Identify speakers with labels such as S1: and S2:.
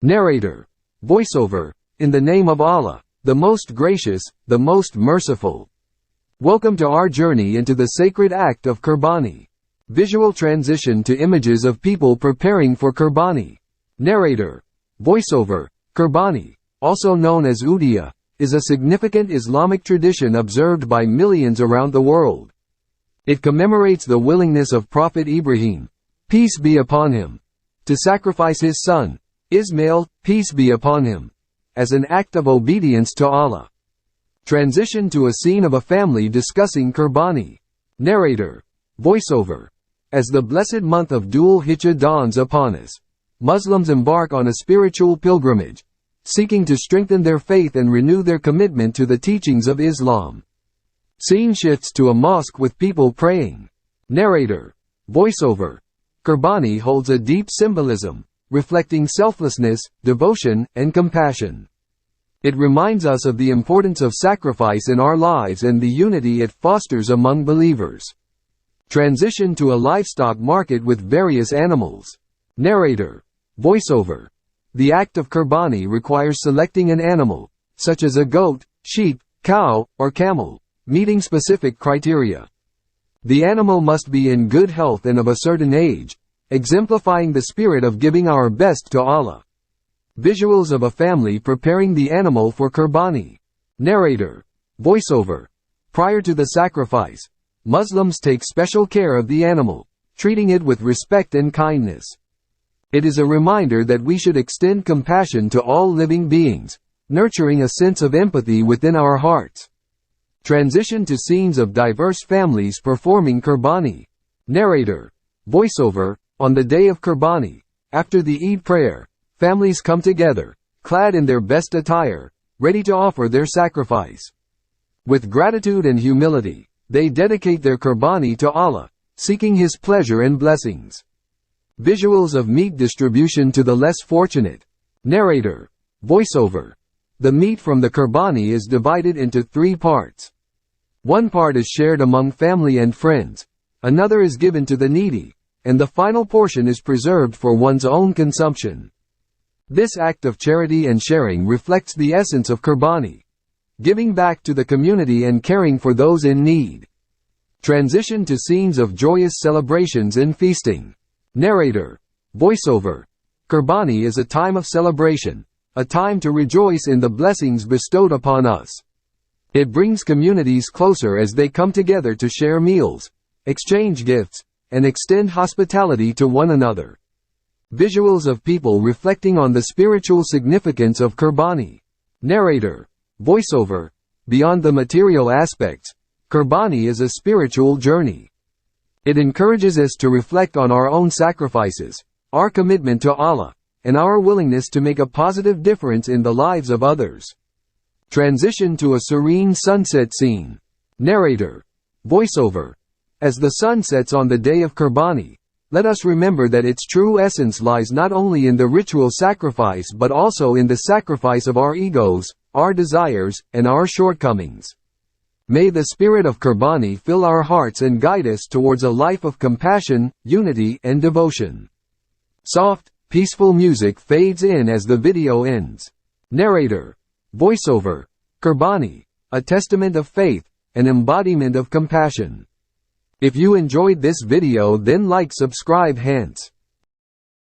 S1: Narrator. Voiceover. In the name of Allah, the most gracious, the most merciful. Welcome to our journey into the sacred act of Qurbani. Visual transition to images of people preparing for Qurbani. Narrator. Voiceover. Qurbani, also known as Udiyah, is a significant Islamic tradition observed by millions around the world. It commemorates the willingness of Prophet Ibrahim, peace be upon him, to sacrifice his son, Ismail, peace be upon him, as an act of obedience to Allah. Transition to a scene of a family discussing Qurbani. Narrator. Voiceover. As the blessed month of Dhul Hijjah dawns upon us, Muslims embark on a spiritual pilgrimage, seeking to strengthen their faith and renew their commitment to the teachings of Islam. Scene shifts to a mosque with people praying. Narrator. Voiceover. Qurbani holds a deep symbolism, reflecting selflessness, devotion, and compassion. It reminds us of the importance of sacrifice in our lives and the unity it fosters among believers. Transition to a livestock market with various animals. Narrator. Voiceover. The act of Qurbani requires selecting an animal, such as a goat, sheep, cow, or camel, meeting specific criteria. The animal must be in good health and of a certain age, exemplifying the spirit of giving our best to Allah. Visuals of a family preparing the animal for Qurbani. Narrator. Voiceover. Prior to the sacrifice, Muslims take special care of the animal, treating it with respect and kindness. It is a reminder that we should extend compassion to all living beings, nurturing a sense of empathy within our hearts. Transition to scenes of diverse families performing Qurbani. Narrator. Voiceover. On the day of Qurbani, after the Eid prayer, families come together, clad in their best attire, ready to offer their sacrifice. With gratitude and humility, they dedicate their Qurbani to Allah, seeking His pleasure and blessings. Visuals of meat distribution to the less fortunate. Narrator. Voiceover. The meat from the Qurbani is divided into 3 parts. One part is shared among family and friends, another is given to the needy, and the final portion is preserved for one's own consumption. This act of charity and sharing reflects the essence of Qurbani, giving back to the community and caring for those in need. Transition to scenes of joyous celebrations and feasting. Narrator. Voiceover. Qurbani is a time of celebration, a time to rejoice in the blessings bestowed upon us. It brings communities closer as they come together to share meals, exchange gifts, and extend hospitality to one another. Visuals of people reflecting on the spiritual significance of Qurbani. Narrator. Voiceover. Beyond the material aspects, Qurbani is a spiritual journey. It encourages us to reflect on our own sacrifices, our commitment to Allah, and our willingness to make a positive difference in the lives of others. Transition to a serene sunset scene. Narrator. Voiceover. As the sun sets on the day of Qurbani, let us remember that its true essence lies not only in the ritual sacrifice but also in the sacrifice of our egos, our desires, and our shortcomings. May the spirit of Qurbani fill our hearts and guide us towards a life of compassion, unity, and devotion. Soft, peaceful music fades in as the video ends. Narrator. Voiceover. Qurbani, a testament of faith, an embodiment of compassion. If you enjoyed this video, then like, subscribe, hence.